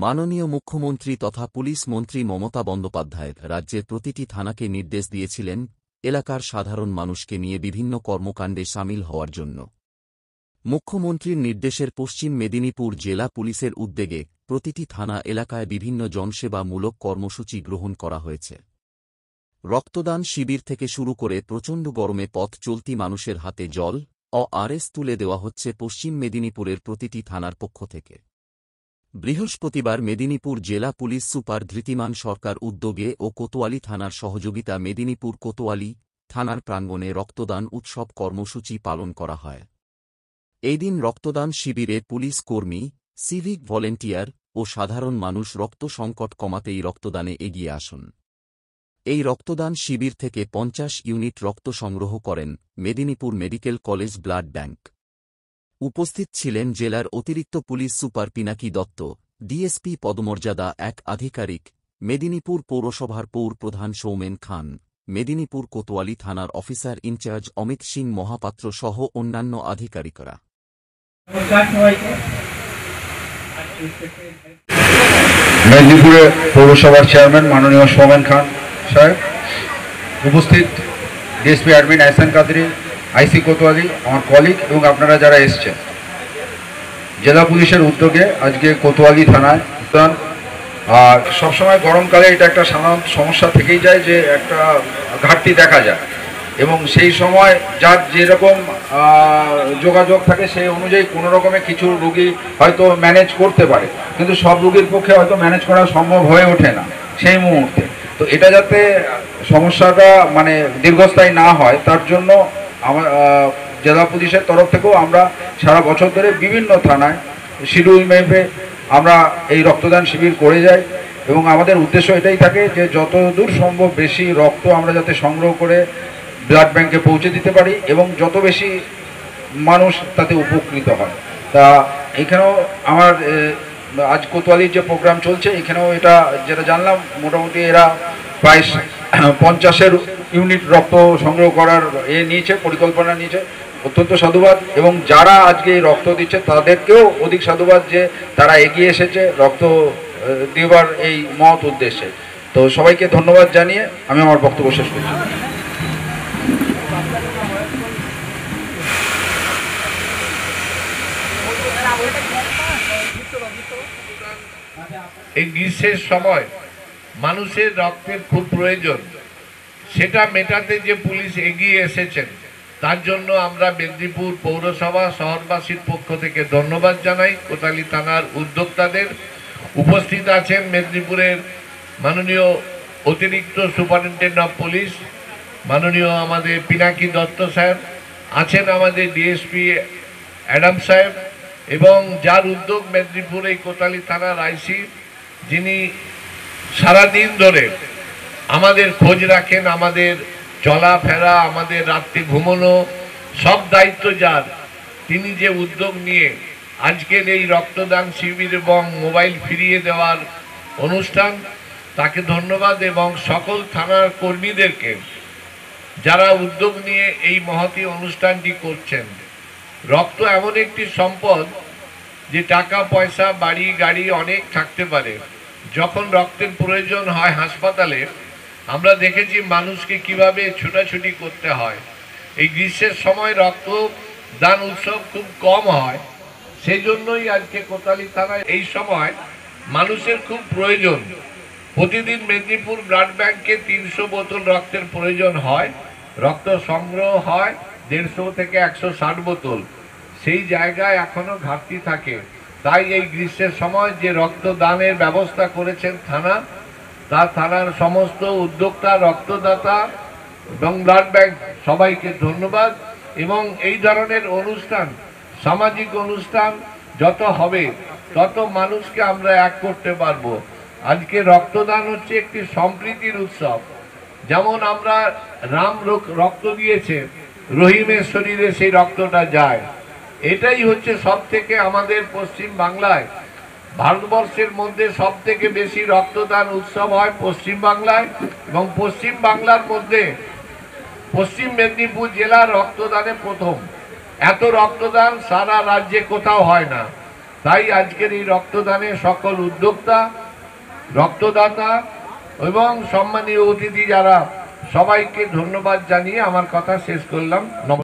মাননীয় মুখ্যমন্ত্রী তথা পুলিশ মন্ত্রী মমতা বন্দ্যোপাধ্যায় রাজ্যের প্রতিটি থানাকে নির্দেশ দিয়েছিলেন এলাকার সাধারণ মানুষকে নিয়ে বিভিন্ন কর্মকাণ্ডে সামিল হওয়ার জন্য। মুখ্যমন্ত্রীর নির্দেশের পশ্চিম মেদিনীপুর জেলা পুলিশের উদ্যোগে প্রতিটি থানা এলাকায় বিভিন্ন জনসেবামূলক কর্মসূচি গ্রহণ করা হয়েছে। রক্তদান শিবির থেকে শুরু করে প্রচণ্ড গরমে পথ চলতি মানুষের হাতে জল ও আরএস তুলে দেওয়া হচ্ছে পশ্চিম মেদিনীপুরের প্রতিটি থানার পক্ষ থেকে। বৃহস্পতিবার মেদিনীপুর জেলা পুলিশ সুপার ধৃতিমান সরকার উদ্যোগে ও কোতোয়ালি থানার সহযোগিতা মেদিনীপুর কোতোয়ালি থানার প্রাঙ্গণে রক্তদান উৎসব কর্মসূচি পালন করা হয়। এই দিন রক্তদান শিবিরে পুলিশ কর্মী, সিভিক ভলেন্টিয়ার ও সাধারণ মানুষ রক্ত সংকট কমাতেই রক্তদানে এগিয়ে আসুন। এই রক্তদান শিবির থেকে 50 ইউনিট রক্ত সংগ্রহ করেন Medinipur medical college blood bank. উপস্থিত ছিলেন জেলার অতিরিক্ত police super Pinaki Dutta, DSP পদমর্যাদা এক আধিকারিক, মেদিনীপুর পৌরসভার পৌর প্রধান সৌমেন খান, মেদিনীপুর কোতোয়ালি থানার অফিসার ইনচার্জ অমিত সিং মহাপাত্র সহ অন্যান্য আধিকারিকরা। মেদিনীপুরে পৌরসভার চেয়ারম্যান মাননীয় সৌমেন খান সাহেব, উপস্থিত ডিএসপি অ্যাডমিন আহসান কাদরি, আইসি কোতোয়ালি, আমার কলিগ এবং আপনারা যারা এসছেন, জেলা পুলিশের উদ্যোগে আজকে কোতোয়ালি থানায় আর সবসময় গরমকালে এটা একটা সাধারণ সমস্যা থেকেই যায় যে একটা ঘাটতি দেখা যায় এবং সেই সময় যার যেরকম যোগাযোগ থাকে সেই অনুযায়ী কোনো রকমে কিছু রুগী হয়তো ম্যানেজ করতে পারে, কিন্তু সব রুগীর পক্ষে হয়তো ম্যানেজ করা সম্ভব হয়ে ওঠে না সেই মুহূর্তে। তো এটা যাতে সমস্যাটা মানে দীর্ঘস্থায়ী না হয় তার জন্য আমার জেলা পুলিশের তরফ থেকেও আমরা সারা বছর ধরে বিভিন্ন থানায় শিডিউল মেপে আমরা এই রক্তদান শিবির করে যাই এবং আমাদের উদ্দেশ্য এটাই থাকে যে যতদূর সম্ভব বেশি রক্ত আমরা যাতে সংগ্রহ করে ব্লাড ব্যাংকে পৌঁছে দিতে পারি এবং যত বেশি মানুষ তাতে উপকৃত হয়। তা এখানেও আমার আজ কোতোয়ালির যে প্রোগ্রাম চলছে এখানেও এটা যেটা জানলাম মোটামুটি এরা প্রায় 50 ইউনিট রক্ত সংগ্রহ করার নিয়েছে, পরিকল্পনা নিয়েছে। অত্যন্ত সাধুবাদ এবং যারা আজকে এই রক্ত দিচ্ছে তাদেরকেও অধিক সাধুবাদ যে তারা এগিয়ে এসেছে রক্ত দেওয়ার এই মহৎ উদ্দেশ্যে। তো সবাইকে ধন্যবাদ জানিয়ে আমি আমার বক্তব্য শেষ করছি। এই গ্রীষ্মের সময় মানুষের রক্তের খুব প্রয়োজন, সেটা মেটাতে যে পুলিশ এগিয়ে এসেছেন তার জন্য আমরা মেদিনীপুর পৌরসভা শহরবাসীর পক্ষ থেকে ধন্যবাদ জানাই। কোতোয়ালি থানার উদ্যোক্তাদের উপস্থিত আছেন মেদিনীপুরের মাননীয় অতিরিক্ত সুপারিনটেন্ডেন্ট অফ পুলিশ মাননীয় আমাদের পিনাকি দত্ত সাহেব, আছেন আমাদের ডিএসপি অ্যাডাম সাহেব এবং যার উদ্যোগ মেদিনীপুর এই কোতোয়ালি থানার আইসি, যিনি সারাদিন ধরে আমাদের খোঁজ রাখেন, আমাদের চলাফেরা, আমাদের রাত্রে ঘুমানো সব দায়িত্ব যার, তিনি যে উদ্যোগ নিয়ে আজকের এই রক্তদান শিবির এবং মোবাইল ফিরিয়ে দেওয়ার অনুষ্ঠান, তাকে ধন্যবাদ এবং সকল থানার কর্মীদেরকে যারা উদ্যোগ নিয়ে এই মহতী অনুষ্ঠানটি করছেন। রক্ত এমন একটি সম্পদ যে টাকা পয়সা বাড়ি গাড়ি অনেক থাকতে পারে, যখন রক্তের প্রয়োজন হয় হাসপাতালে আমরা দেখেছি মানুষকে কিভাবে ছোটাছুটি করতে হয়। এই গ্রীষ্মের সময় রক্তদান উৎসব খুব কম হয়, সেই জন্যই আজকে কোতোয়ালি থানায় এই সময় মানুষের খুব প্রয়োজন। প্রতিদিন মেদিনীপুর ব্লাড ব্যাংকে 300 বোতল রক্তের প্রয়োজন হয়, রক্ত সংগ্রহ হয় 150 থেকে 160 বোতল, সেই জায়গায় এখনো ঘাটতি থাকে। তাই এই গ্রীষ্মের সময় যে রক্তদানের ব্যবস্থা করেছেন থানা, তার থানার সমস্ত উদ্যোক্তা, রক্তদাতা এবং ব্লাড ব্যাংক সবাইকে ধন্যবাদ। এবং এই ধরনের অনুষ্ঠান, সামাজিক অনুষ্ঠান যত হবে তত মানুষকে আমরা এক করতে পারবো। আজকে রক্তদান হচ্ছে একটি সম্প্রীতির উৎসব। যেমন আমরা রাম রক্ত দিয়েছে, রহিমের শরীরে সেই রক্তটা যায়। এটাই হচ্ছে সব থেকে আমাদের পশ্চিম বাংলায়, ভারতবর্ষের মধ্যে সব থেকে বেশি রক্তদান উৎসব হয় পশ্চিম বাংলায় এবং পশ্চিম বাংলার মধ্যে পশ্চিম মেদিনীপুর জেলা রক্তদানে প্রথম। এত রক্তদান সারা রাজ্যে কোথাও হয় না। তাই আজকের এই রক্তদানে সকল উদ্যোক্তা, রক্তদাতা এবং সম্মানীয় অতিথি যারা, সবাইকে ধন্যবাদ জানিয়ে আমার কথা শেষ করলাম।